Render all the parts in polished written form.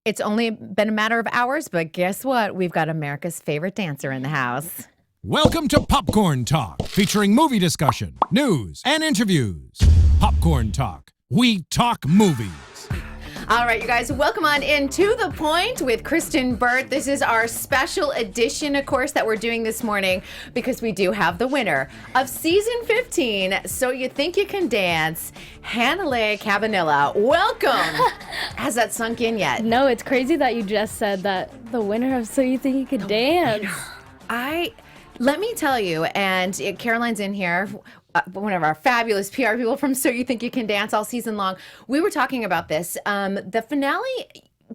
It's only been a matter of hours, but guess what? We've got America's favorite dancer in the house. Welcome to Popcorn Talk, featuring movie discussion, news, and interviews. Popcorn Talk. We talk movies. All right, you guys, welcome on into The Point with Kristyn, Burtt. This is our special edition, of course, that we're doing this morning because we do have the winner of season 15, So You Think You Can Dance, Hannahlei Cabanilla. Welcome. Has that sunk in yet? No, it's crazy that you just said that the winner of So You Think You Can Dance. Let me tell you, and Caroline's in here, one of our fabulous PR people from So You Think You Can Dance all season long. We were talking about this. The finale,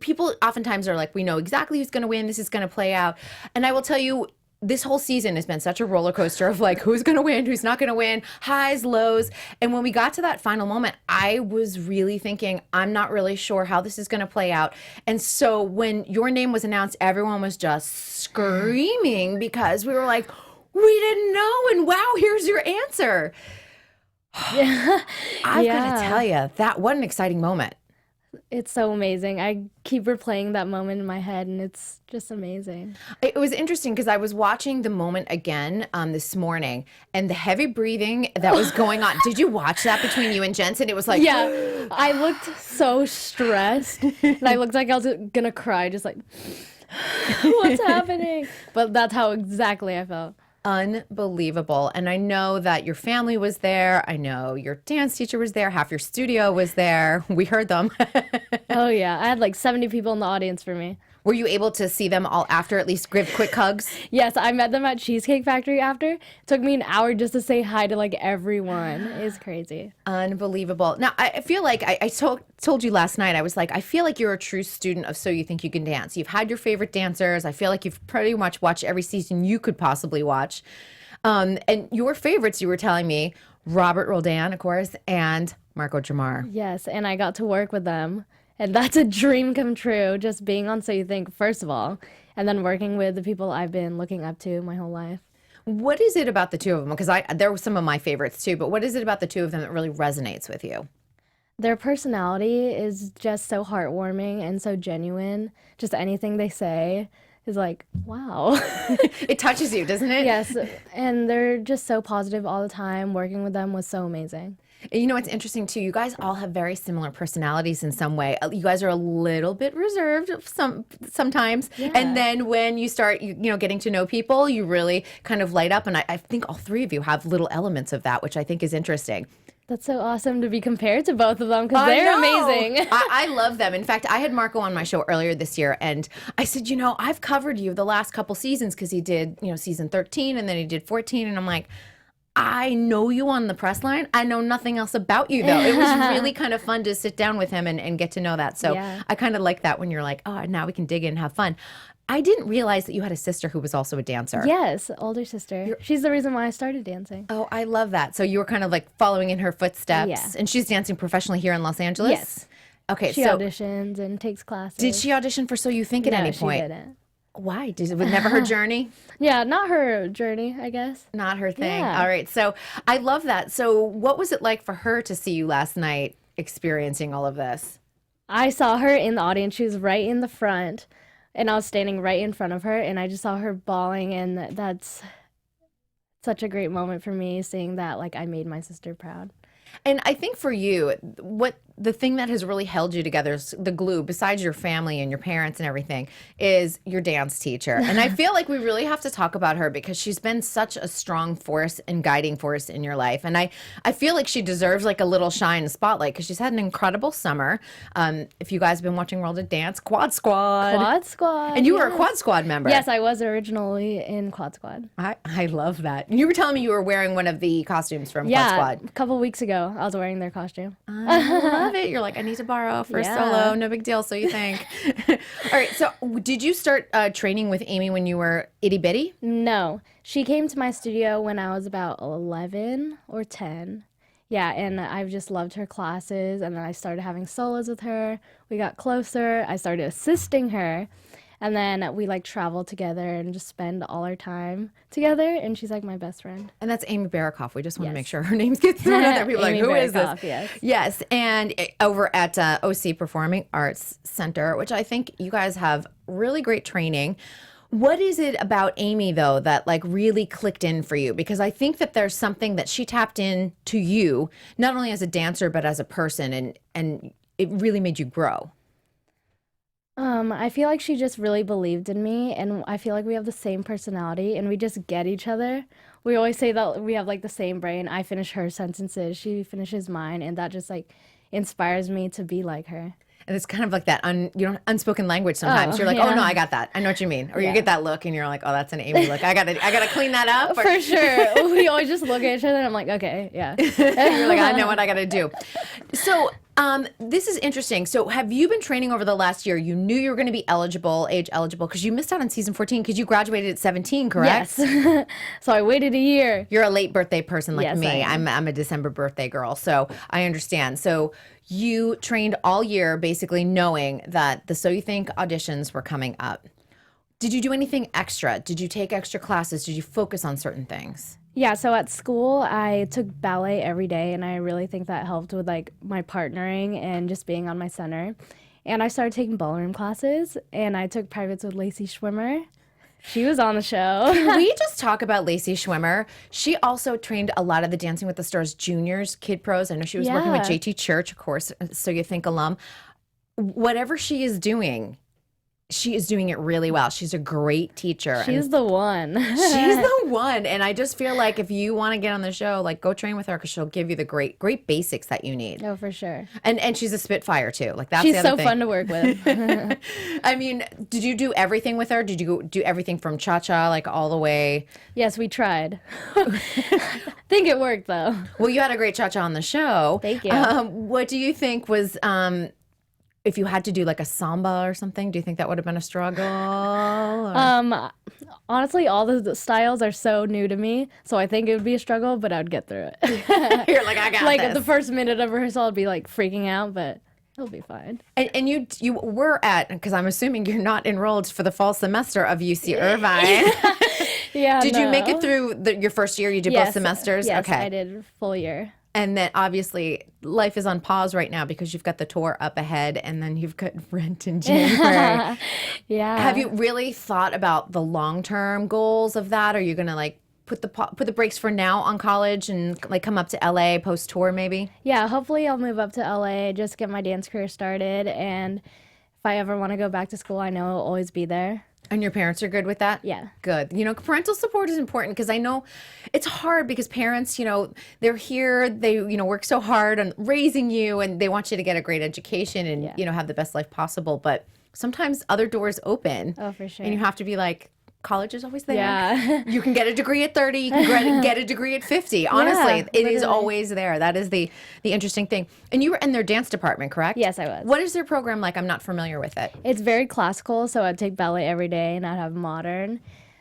people oftentimes are like, we know exactly who's going to win. This is going to play out. And I will tell you, this whole season has been such a roller coaster of like, who's going to win, who's not going to win, highs, lows. And when we got to that final moment, I was really thinking, I'm not really sure how this is going to play out. And so when your name was announced, everyone was just screaming because we were like, we didn't know, and wow, here's your answer. Yeah. I've got to tell you, what an exciting moment. It's so amazing. I keep replaying that moment in my head, and it's just amazing. It was interesting because I was watching the moment again this morning, and the heavy breathing that was going on. Did you watch that between you and Jensen? It was like... Yeah, I looked so stressed, and I looked like I was going to cry, just like, what's happening? But that's how exactly I felt. Unbelievable. And I know that your family was there. I know your dance teacher was there. Half your studio was there. We heard them. Oh, yeah. I had like 70 people in the audience for me. Were you able to see them all after, at least give quick hugs? Yes, I met them at Cheesecake Factory after. It took me an hour just to say hi to like everyone. It's crazy. Unbelievable. Now, I feel like I told you last night, I was like, I feel like you're a true student of So You Think You Can Dance. You've had your favorite dancers. I feel like you've pretty much watched every season you could possibly watch. And your favorites, you were telling me, Robert Roldan, of course, and Marco Jamar. Yes, and I got to work with them. And that's a dream come true, just being on So You Think, first of all, and then working with the people I've been looking up to my whole life. What is it about the two of them? Because there were some of my favorites too, but what is it about the two of them that really resonates with you? Their personality is just so heartwarming and so genuine. Just anything they say is like, wow. It touches you, doesn't it? Yes, and they're just so positive all the time. Working with them was so amazing. You know, it's interesting too. You guys all have very similar personalities in some way. You guys are a little bit reserved sometimes. Yeah. And then when you start, getting to know people, you really kind of light up. And I think all three of you have little elements of that, which I think is interesting. That's so awesome to be compared to both of them because they're amazing. I love them. In fact, I had Marco on my show earlier this year, and I said, I've covered you the last couple seasons because he did, season 13 and then he did 14. And I'm like, I know you on the press line. I know nothing else about you, though. It was really kind of fun to sit down with him and get to know that. So yeah. I kind of like that when you're like, oh, now we can dig in and have fun. I didn't realize that you had a sister who was also a dancer. Yes, older sister. She's the reason why I started dancing. Oh, I love that. So you were kind of like following in her footsteps. Yeah. And she's dancing professionally here in Los Angeles? Yes. Okay, she auditions and takes classes. Did she audition for So You Think at any point? No, she didn't. Why? It was never her journey? Yeah, not her journey, I guess. Not her thing. Yeah. All right. So I love that. So what was it like for her to see you last night experiencing all of this? I saw her in the audience. She was right in the front, and I was standing right in front of her, and I just saw her bawling, and that's such a great moment for me, seeing that, like, I made my sister proud. And I think for you, the thing that has really held you together, is the glue, besides your family and your parents and everything, is your dance teacher. And I feel like we really have to talk about her because she's been such a strong force and guiding force in your life. And I feel like she deserves like a little shine spotlight because she's had an incredible summer. If you guys have been watching World of Dance, Quad Squad. Quad Squad. And you were a Quad Squad member. Yes, I was originally in Quad Squad. I love that. You were telling me you were wearing one of the costumes from Quad Squad. Yeah, a couple weeks ago, I was wearing their costume. I love it. You're like, I need to borrow for a solo. No big deal, So You Think. All right, so did you start training with Amy when you were itty bitty? No. She came to my studio when I was about 11 or 10. Yeah, and I've just loved her classes, and then I started having solos with her. We got closer. I started assisting her. And then we like travel together and just spend all our time together. And she's like my best friend. And that's Amy Barakoff. We just want to Yes. make sure her name gets thrown out there. People are like, Amy who is this? Barakoff, yes. Yes. And over at OC Performing Arts Center, which I think you guys have really great training. What is it about Amy, though, that like really clicked in for you? Because I think that there's something that she tapped in to you, not only as a dancer, but as a person, and it really made you grow. I feel like she just really believed in me, and I feel like we have the same personality, and we just get each other. We always say that we have like the same brain. I finish her sentences, she finishes mine, and that just like inspires me to be like her. And it's kind of like that unspoken language sometimes. Oh, You're like, yeah. oh no, I got that. I know what you mean. Or you Yeah. get that look and you're like, oh, that's an Amy look. I gotta clean that up. Or For sure. We always just look at each other, and I'm like, okay, yeah. you're like, I know what I gotta do. So this is interesting. So have you been training over the last year? You knew you were gonna be age eligible, because you missed out on season 14 because you graduated at 17, correct? Yes. So I waited a year. You're a late birthday person like Yes, me. I am. I'm a December birthday girl, so I understand. So you trained all year basically knowing that the So You Think auditions were coming up. Did you do anything extra? Did you take extra classes? Did you focus on certain things? Yeah, so at school I took ballet every day, and I really think that helped with like my partnering and just being on my center. And I started taking ballroom classes, and I took privates with Lacey Schwimmer. She was on the show. We just talk about Lacey Schwimmer. She also trained a lot of the Dancing with the Stars juniors, kid pros. I know she was working with Yeah. JT Church, of course, So You Think alum. Whatever she is doing it really well. She's a great teacher. She's the one. She's the one. And I just feel like if you want to get on the show, like go train with her, because she'll give you the great basics that you need. Oh, for sure. And she's a spitfire too. Like that's She's the other so thing. fun to work with. I mean, did you do everything with her? Did you do everything from cha-cha, like all the way? Yes, we tried. Think it worked though. Well, you had a great cha-cha on the show. Thank you. What do you think was, if you had to do like a samba or something, do you think that would have been a struggle? Or- Honestly, all the styles are so new to me, so I think it would be a struggle, but I would get through it. You're like, I got Like this. the first minute of rehearsal, I'd be like freaking out, but it'll be fine. And you were at, because I'm assuming you're not enrolled for the fall semester of UC Irvine. Yeah. Did you make no. it through your first year? You did both Yes, semesters? Yes, Okay. I did full year. And then obviously life is on pause right now because you've got the tour up ahead and then you've got Rent in January. Yeah. Have you really thought about the long-term goals of that? Are you going to like put the brakes for now on college and like come up to LA post-tour maybe? Yeah, hopefully I'll move up to LA, just get my dance career started, and if I ever want to go back to school, I know I'll always be there. And your parents are good with that? Yeah. Good. You know, parental support is important because I know it's hard because parents, you know, they're here, they, you know, work so hard on raising you and they want you to get a great education and, Yeah. you know, have the best life possible. But sometimes other doors open. Oh, for sure. And you have to be like, college is always there. Yeah. You can get a degree at 30, you can get a degree at 50. Honestly, it is literally. always there. That is the interesting thing. And you were in their dance department, correct? Yes, I was. What is their program like? I'm not familiar with it. It's very classical, so I'd take ballet every day and I'd have modern.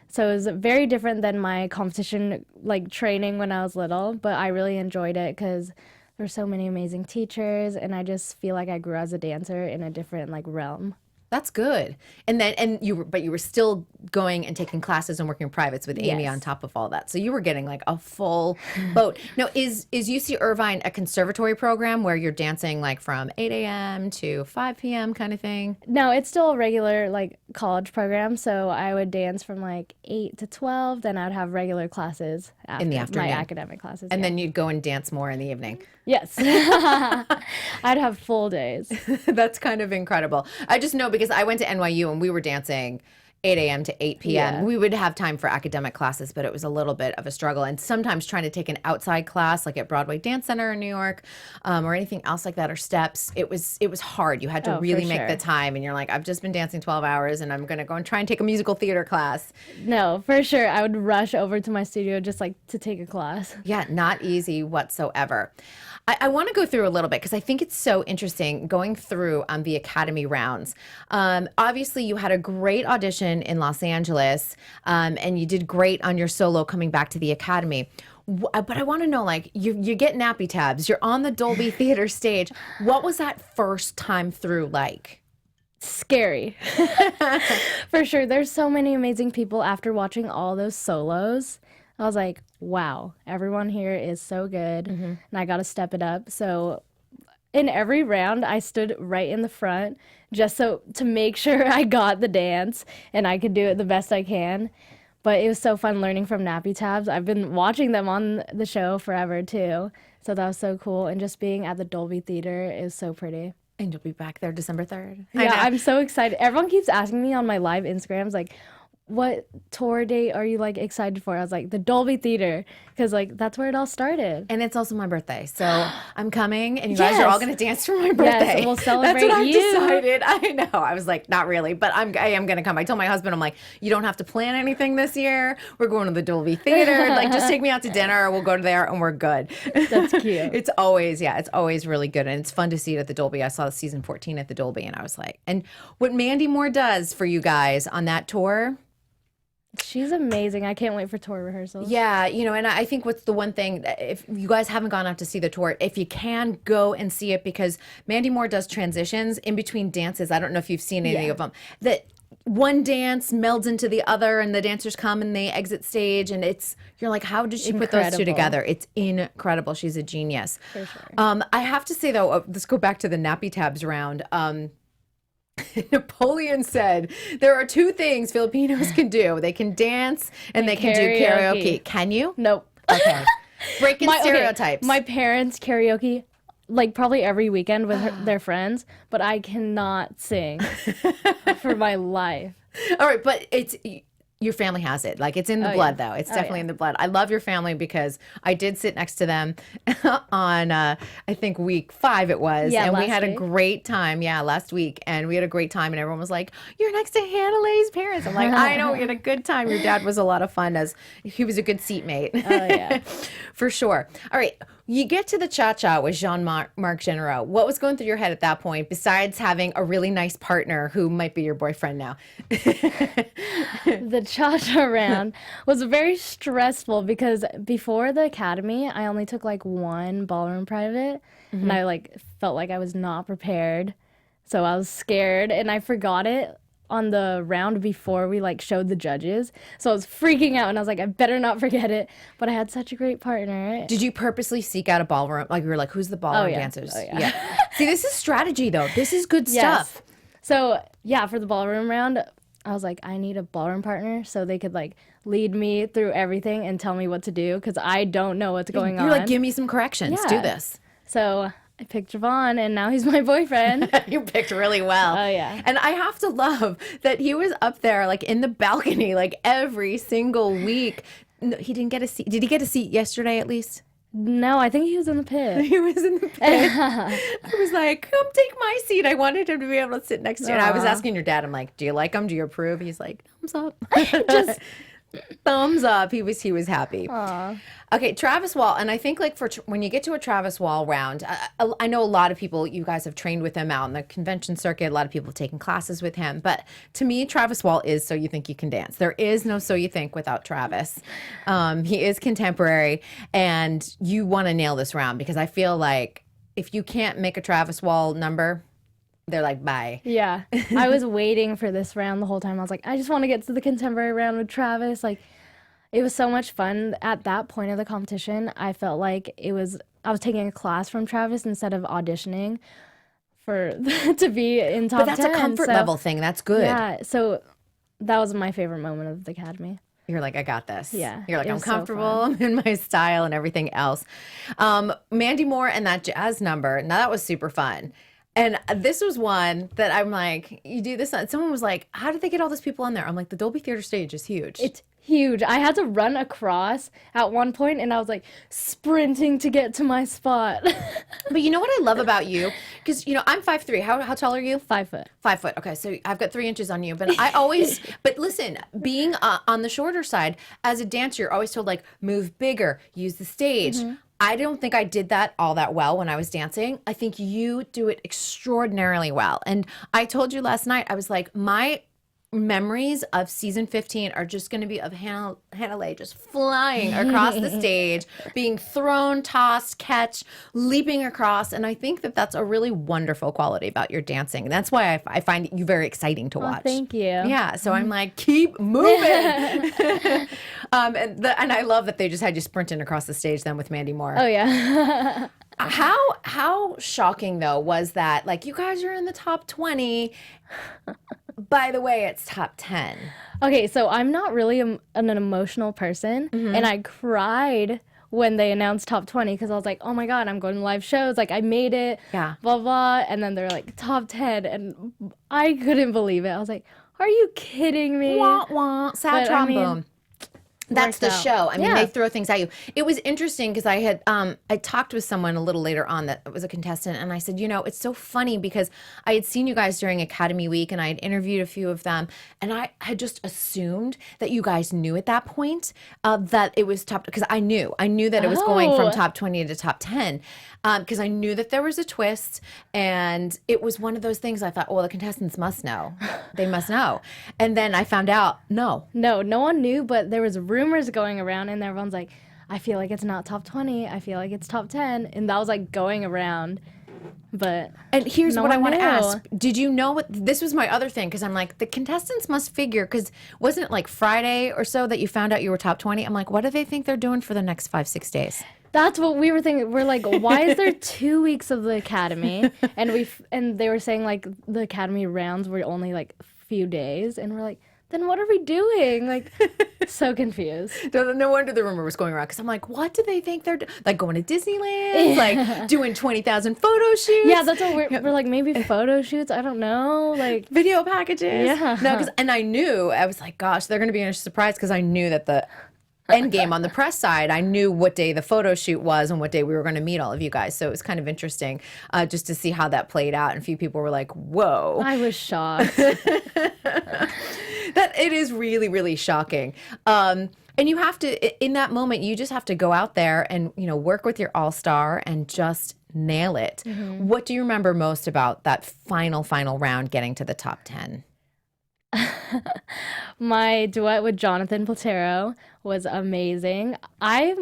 So it was very different than my competition like training when I was little, but I really enjoyed it because there's so many amazing teachers, and I just feel like I grew as a dancer in a different like realm. That's good. And you were still going and taking classes and working privates with Amy Yes. on top of all that. So you were getting like a full boat. Now, is UC Irvine a conservatory program where you're dancing like from 8 a.m. to 5 p.m. kind of thing? No, it's still a regular like college program, so I would dance from like 8 to 12, then I'd have regular classes after In the afternoon. my academic classes. And yeah. then you'd go and dance more in the evening. Yes. I'd have full days. That's kind of incredible. I just know because I went to NYU and we were dancing 8 a.m. to 8 p.m. Yeah. We would have time for academic classes, but it was a little bit of a struggle. And sometimes trying to take an outside class, like at Broadway Dance Center in New York, or anything else like that, or steps, it was hard. You had to Oh, for really make sure. the time. And you're like, I've just been dancing 12 hours and I'm going to go and try and take a musical theater class. No, for sure. I would rush over to my studio just like to take a class. Yeah, not easy whatsoever. I want to go through a little bit because I think it's so interesting going through the Academy rounds. Obviously, you had a great audition in Los Angeles, and you did great on your solo coming back to the Academy. But I want to know, like, you get nappy tabs. You're on the Dolby Theater stage. What was that first time through like? scary. For sure. There's so many amazing people after watching all those solos. I was like, wow, everyone here is so good, and I got to step it up. So in every round, I stood right in the front just so to make sure I got the dance and I could do it the best I can. But it was so fun learning from Nappy Tabs. I've been watching them on the show forever too. So that was so cool. And just being at the Dolby Theater is so pretty. And you'll be back there December 3rd. Yeah, I'm so excited. Everyone keeps asking me on my live Instagrams, like, what tour date are you like excited for? I was like, the Dolby Theater, because like that's where it all started. And it's also my birthday, so I'm coming, and you guys are all going to dance for my birthday. Yes, we'll celebrate That's what I've you. decided. I know. I was like, not really, but I am going to come. I told my husband, I'm like, you don't have to plan anything this year. We're going to the Dolby Theater. Like, just take me out to dinner. We'll go to there, and we're good. That's cute. It's always really good, and it's fun to see it at the Dolby. I saw season 14 at the Dolby, and I was like, and what Mandy Moore does for you guys on that tour. She's amazing. I can't wait for tour rehearsals. Yeah, and I think what's the one thing, if you guys haven't gone out to see the tour, if you can, go and see it, because Mandy Moore does transitions in between dances. I don't know if you've seen any of them. That one dance melds into the other, and the dancers come and they exit stage, and you're like, how did she put those two together? It's incredible. She's a genius. For sure. I have to say, though, let's go back to the Nappy Tabs round. Napoleon said there are two things Filipinos can do. They can dance and they can do karaoke. Can you? Nope. Okay. Breaking stereotypes. My parents karaoke like probably every weekend with their friends, but I cannot sing for my life. All right, but your family has it. Like, it's in the blood, though. It's definitely in the blood. I love your family because I did sit next to them on, I think, week 5 it was. Yeah, and we had week. a great time. Yeah, last week. And we had a great time. And everyone was like, you're next to Hannahlei's parents. I'm like, I know. We had a good time. Your dad was a lot of fun. He was a good seatmate. Oh, yeah. For sure. All right. You get to the cha-cha with Jean-Marc Généreux. What was going through your head at that point, besides having a really nice partner who might be your boyfriend now? The cha-cha round was very stressful because before the academy, I only took like one ballroom private, and I like felt like I was not prepared. So I was scared, and I forgot it on the round before we like showed the judges. So I was freaking out, and I was like, I better not forget it. But I had such a great partner. Did you purposely seek out a ballroom? Like, you were like, who's the ballroom dancers? Oh, yeah. See, this is strategy, though. This is good Yes. stuff. So yeah, for the ballroom round, I was like, I need a ballroom partner so they could like lead me through everything and tell me what to do, because I don't know what's going on. You're like, give me some corrections. Yeah. Do this. So I picked Javon, and now he's my boyfriend. You picked really well. Oh, yeah. And I have to love that he was up there, like, in the balcony, like, every single week. No, he didn't get a seat. Did he get a seat yesterday, at least? No, I think he was in the pit. He was in the pit. I was like, come take my seat. I wanted him to be able to sit next to you. And I was asking your dad, I'm like, do you like him? Do you approve? He's like, thumbs up. Just thumbs up. He was happy. Aw. Okay, Travis Wall, and I think like when you get to a Travis Wall round, I know a lot of people, you guys have trained with him out in the convention circuit. A lot of people have taken classes with him. But to me, Travis Wall is So You Think You Can Dance. There is no So You Think without Travis. He is contemporary, and you want to nail this round, because I feel like if you can't make a Travis Wall number, they're like, bye. Yeah. I was waiting for this round the whole time. I was like, I just want to get to the contemporary round with Travis. Like, it was so much fun. At that point of the competition, I felt like I was taking a class from Travis instead of auditioning to be in top 10. But that's a comfort level thing. That's good. Yeah. So that was my favorite moment of the academy. You're like, I got this. Yeah, You're like, it I'm was so comfortable. fun. I'm in my style and everything else. Mandy Moore and that jazz number. Now, that was super fun. And this was one that I'm like, you do this. Someone was like, how did they get all those people on there? I'm like, the Dolby Theater stage is huge. It's huge. I had to run across at one point, and I was like sprinting to get to my spot. But you know what I love about you? Because, I'm 5'3". How tall are you? 5 foot. 5 foot. Okay, so I've got 3 inches on you. But but listen, being on the shorter side, as a dancer, you're always told, like, move bigger, use the stage. Mm-hmm. I don't think I did that all that well when I was dancing. I think you do it extraordinarily well. And I told you last night, I was like, my memories of season 15 are just going to be of Hannahleis just flying across the stage, being thrown, tossed, catch, leaping across. And I think that that's a really wonderful quality about your dancing. And that's why I find you very exciting to watch. Thank you. Yeah. So I'm like, keep moving. And I love that they just had you sprinting across the stage then with Mandy Moore. Oh, yeah. How shocking, though, was that? Like, you guys are in the top 20. By the way, it's top 10. Okay, so I'm not really an emotional person, and I cried when they announced top 20 because I was like, oh my God, I'm going to live shows. Like, I made it, Yeah. blah, blah. And then they're like, top 10. And I couldn't believe it. I was like, are you kidding me? Wah, wah. Sad But, I mean, trombone. That's the worked out. show. I mean, Yeah. they throw things at you. It was interesting because I had I talked with someone a little later on that was a contestant, and I said, you know, it's so funny because I had seen you guys during Academy Week, and I had interviewed a few of them, and I had just assumed that you guys knew at that point that it was top, because I knew that it was going from Oh. top 20 to top 10, because I knew that there was a twist, and it was one of those things I thought, well, the contestants must know. They must know. And then I found out, no. No one knew, but there was rumors going around, and everyone's like, I feel like it's not top 20. I feel like it's top 10. And that was like going around. But And here's no what I one want to knew. ask. Did you know what this was my other thing? Because I'm like, the contestants must figure, because wasn't it like Friday or so that you found out you were top 20? I'm like, what do they think they're doing for the next 5-6 days? That's what we were thinking. We're like, why is there 2 weeks of the academy? And they were saying like the academy rounds were only like a few days, and we're like, then what are we doing? Like, so confused. No wonder the rumor was going around, because I'm like, what do they think they're like going to Disneyland, like doing 20,000 photo shoots? Yeah, that's what we're like. Maybe photo shoots. I don't know. Like, Video packages. Yeah. No, and I knew, I was like, gosh, they're going to be in a surprise, because I knew that the end game on the press side, I knew what day the photo shoot was and what day we were going to meet all of you guys. So it was kind of interesting just to see how that played out. And a few people were like, whoa. I was shocked. That it is really, really shocking. And you have to, in that moment, you just have to go out there and, you know, work with your all-star and just nail it. What do you remember most about that final round getting to the top 10? My duet with Jonathan Platero was amazing. I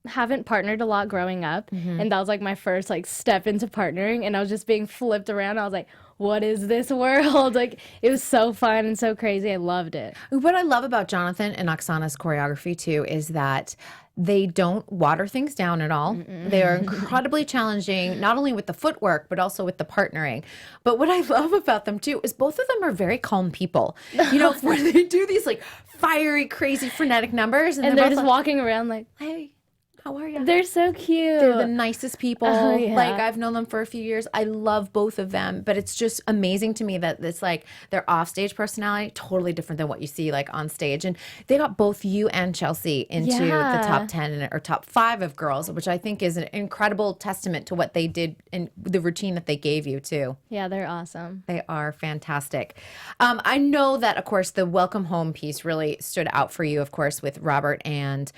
haven't partnered a lot growing up, and that was like my first like step into partnering, and I was just being flipped around. I was like, what is this world? Like, it was so fun and so crazy. I loved it. What I love about Jonathan and Oksana's choreography too is that they don't water things down at all. They are incredibly challenging, not only with the footwork, but also with the partnering. But what I love about them too is both of them are very calm people. You know, when they do these like fiery, crazy, frenetic numbers, And they're both just like, walking around like, hey, how are you? they're so cute. They're the nicest people. Oh, yeah. Like, I've known them for a few years. I love both of them, but it's just amazing to me that it's like their offstage personality totally different than what you see like on stage. And they got both you and Chelsea into the top 10 or top 5 of girls, which I think is an incredible testament to what they did and the routine that they gave you too. Yeah, they're awesome. They are fantastic. I know that, of course, the welcome home piece really stood out for you, of course, with Robert and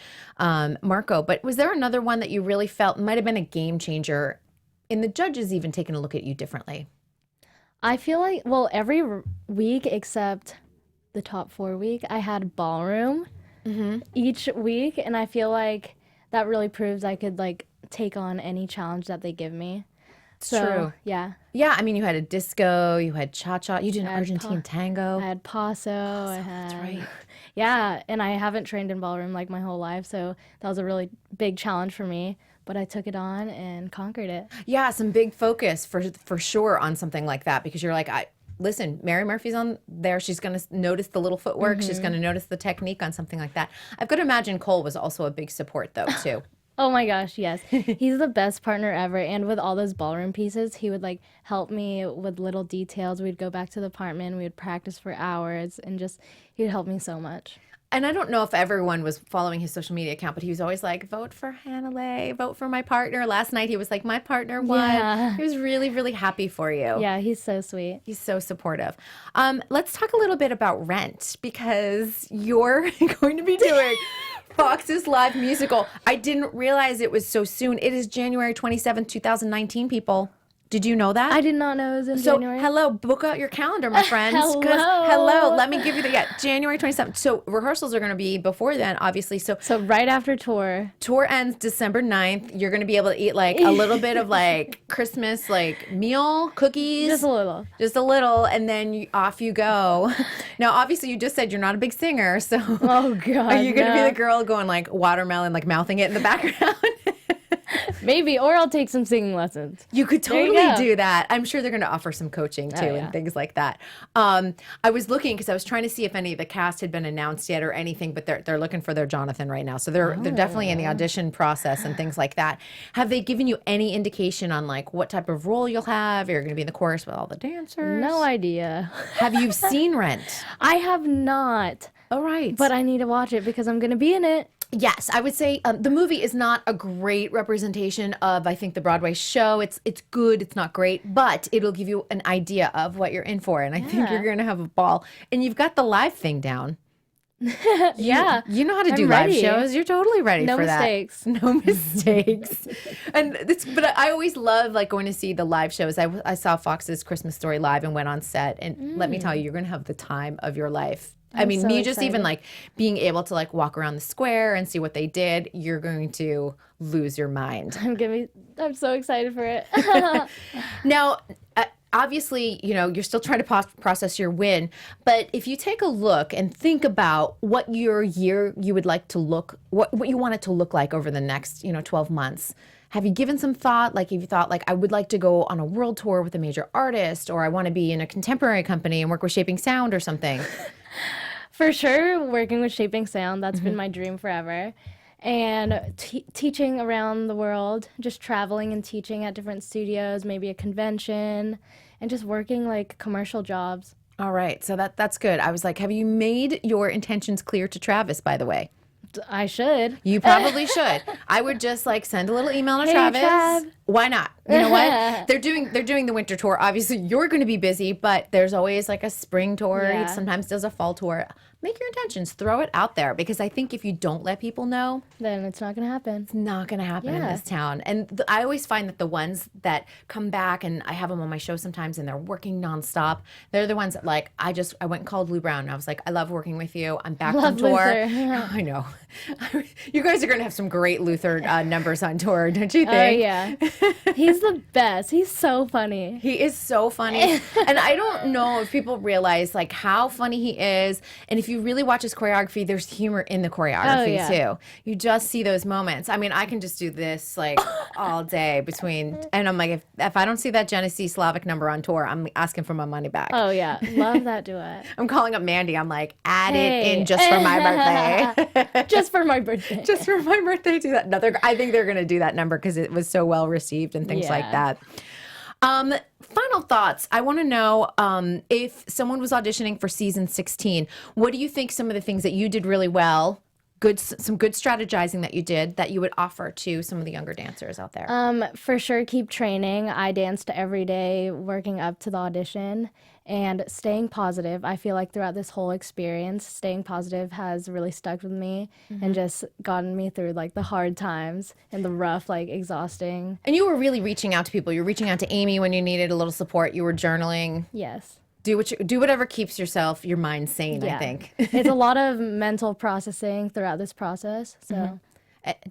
Marco. But was there another one that you really felt might have been a game changer in the judges even taking a look at you differently? I feel like, well, every week except the top 4 week, I had ballroom each week, and I feel like that really proves I could like take on any challenge that they give me. True. Yeah. Yeah, I mean, you had a disco, you had cha-cha, you did an Argentine tango. I had paso. I had, that's right. Yeah, and I haven't trained in ballroom like my whole life, so that was a really big challenge for me. But I took it on and conquered it. Yeah, some big focus for sure on something like that, because you're like, listen, Mary Murphy's on there. She's going to notice the little footwork. She's going to notice the technique on something like that. I've got to imagine Cole was also a big support, though, too. Oh my gosh, yes. He's the best partner ever. And with all those ballroom pieces, he would like help me with little details. We'd go back to the apartment, we would practice for hours, and just he would help me so much. And I don't know if everyone was following his social media account, but he was always like, vote for Hannahlei, vote for my partner. Last night he was like, my partner won. Yeah. He was really, really happy for you. Yeah, he's so sweet. He's so supportive. Let's talk a little bit about Rent, because you're going to be doing Fox's live musical. I didn't realize it was so soon. It is January 27th, 2019, people. Did you know that? I did not know it was in So, January. hello, book out your calendar, my friends. 'Cause- Hello. hello. Let me give you January 27th. So, rehearsals are going to be before then, obviously. So, So right after tour. tour ends December 9th. You're going to be able to eat like a little bit of like Christmas like meal, cookies. Just a little. Just a little, and then off you go. Now, obviously, you just said you're not a big singer, so Oh, God. are you going to be no. the girl going like watermelon, like mouthing it in the background? Maybe, or I'll take some singing lessons. You could There you totally go. do that. I'm sure they're going to offer some coaching too yeah. and things like that. I was looking because I was trying to see if any of the cast had been announced yet or anything, but they're looking for their Jonathan right now. So they're definitely in the audition process and things like that. Have they given you any indication on like what type of role you'll have? You're going to be in the chorus with all the dancers? No idea. Have you seen Rent? I have not, All right. but I need to watch it because I'm going to be in it. Yes, I would say the movie is not a great representation of, I think, the Broadway show. It's good, it's not great, but it'll give you an idea of what you're in for, and I think you're going to have a ball. And you've got the live thing down. Yeah. You know how to I'm do live ready. shows. You're totally ready No for mistakes. that. No mistakes. But I always love like going to see the live shows. I saw Fox's Christmas Story live and went on set, and let me tell you, you're going to have the time of your life. I mean, so me just even excited. like being able to like walk around the square and see what they did, you're going to lose your mind. I'm so excited for it. Now, obviously, you know, you're still trying to process your win, but if you take a look and think about what your year you would like to look, what you want it to look like over the next, 12 months, have you given some thought? Like, have you thought, like, I would like to go on a world tour with a major artist, or I want to be in a contemporary company and work with Shaping Sound or something? For sure, working with Shaping Sound, that's been my dream forever. And teaching around the world, just traveling and teaching at different studios, maybe a convention, and just working like commercial jobs. All right, so that's good. I was like, have you made your intentions clear to Travis, by the way? I should. You probably should. I would just like send a little email to Hey, Travis. Trav. Why not? You know what? They're doing the winter tour. Obviously, you're going to be busy, but there's always like a spring tour. Yeah. He sometimes does a fall tour. Make your intentions. Throw it out there, because I think if you don't let people know, Then it's not going to happen. it's not going to happen in Yeah. this town. And I always find that the ones that come back, and I have them on my show sometimes, and they're working nonstop. They're the ones that like I went and called Lou Brown, and I was like, I love working with you. I'm back on Love tour. Luther. I know. You guys are going to have some great Luther numbers on tour, don't you Oh, think? yeah. He's the best. He's so funny. He is so funny. And I don't know if people realize like how funny he is. And if you really watch his choreography, there's humor in the choreography yeah. too. You just see those moments. I mean, I can just do this like all day and I'm like, if I don't see that Genesee Slavic number on tour, I'm asking for my money back. Oh, yeah. Love that duet. I'm calling up Mandy. I'm like, add it Hey. in just for my birthday. Just for my birthday. Just for my birthday, do that. I think they're going to do that number because it was so well received and things like Yeah. that. Final thoughts. I want to know if someone was auditioning for season 16, what do you think some of the things that you did really well, some good strategizing that you did that you would offer to some of the younger dancers out there? For sure, keep training. I danced every day working up to the audition and staying positive. I feel like throughout this whole experience, staying positive has really stuck with me and just gotten me through like the hard times and the rough, like exhausting. And you were really reaching out to people. You were reaching out to Amy when you needed a little support. You were journaling. Yes. Do whatever keeps your mind sane, Yeah. I think. It's a lot of mental processing throughout this process. So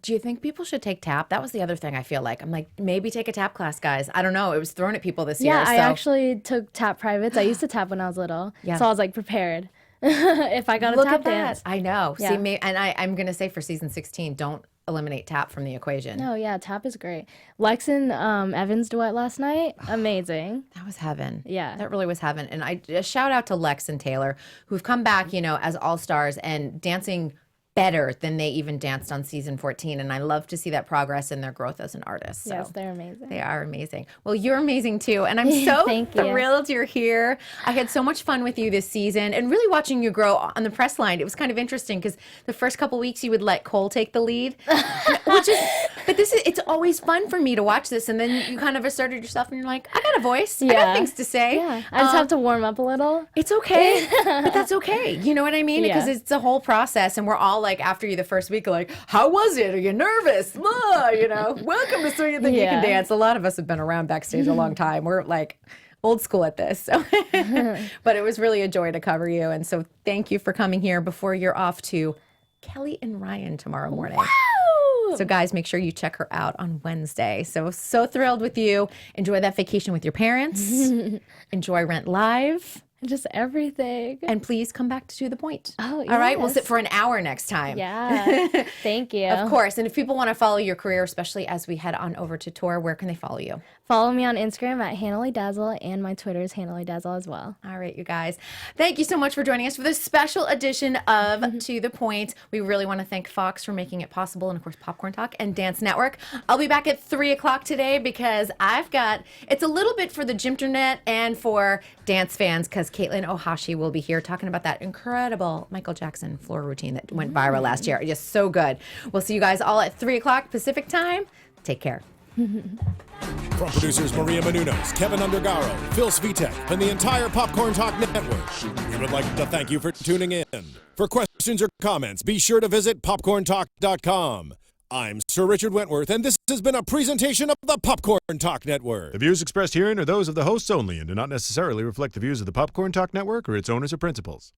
Do you think people should take tap? That was the other thing I feel like. I'm like, maybe take a tap class, guys. I don't know. It was thrown at people this year. yeah, I so. actually took tap privates. I used to tap when I was little. Yeah. So I was like prepared if I got a Look tap at that. dance. I know. Yeah. See, I'm going to say for season 16, don't eliminate tap from the equation. No, yeah, tap is great. Lex and Evan's duet last night, amazing. That was heaven. Yeah. That really was heaven. And a shout out to Lex and Taylor, who've come back, as all-stars and dancing better than they even danced on season 14. And I love to see that progress in their growth as an artist. So. Yes, they're amazing. They are amazing. Well, you're amazing too. And I'm so Thank you. thrilled you're here. I had so much fun with you this season and really watching you grow on the press line. It was kind of interesting because the first couple weeks you would let Cole take the lead, which is But it's always fun for me to watch this, and then you kind of asserted yourself, and you're like, I got a voice. I got Yeah. things to say. Yeah, I just have to warm up a little. It's okay, but that's okay. You know what I mean? Yeah. Because it's a whole process, and we're all like, after you the first week, like, how was it? Are you nervous? Welcome to So You Think You Can Dance. A lot of us have been around backstage a long time. We're like old school at this. So. But it was really a joy to cover you, and so thank you for coming here before you're off to Kelly and Ryan tomorrow morning. Woo! So guys, make sure you check her out on Wednesday. So thrilled with you. Enjoy that vacation with your parents. Enjoy Rent Live. Just everything. And please come back to the Point. Oh, All right, we'll yes. sit for an hour next time. Yeah. Thank you. Of course. And if people want to follow your career, especially as we head on over to tour, where can they follow you? Follow me on Instagram at Hannahlei Dazzle, and my Twitter is Hannahlei Dazzle as well. All right, you guys. Thank you so much for joining us for this special edition of To The Point. We really want to thank Fox for making it possible, and of course, Popcorn Talk and Dance Network. I'll be back at 3 o'clock today because it's a little bit for the Gymternet and for dance fans, because Caitlin Ohashi will be here talking about that incredible Michael Jackson floor routine that went viral last year. Just so good. We'll see you guys all at 3 o'clock Pacific time. Take care. From producers Maria Menounos, Kevin Undergaro, Phil Svitek, and the entire Popcorn Talk Network, we would like to thank you for tuning in. For questions or comments, be sure to visit popcorntalk.com. I'm Sir Richard Wentworth, and this has been a presentation of the Popcorn Talk Network. The views expressed herein are those of the hosts only and do not necessarily reflect the views of the Popcorn Talk Network or its owners or principals.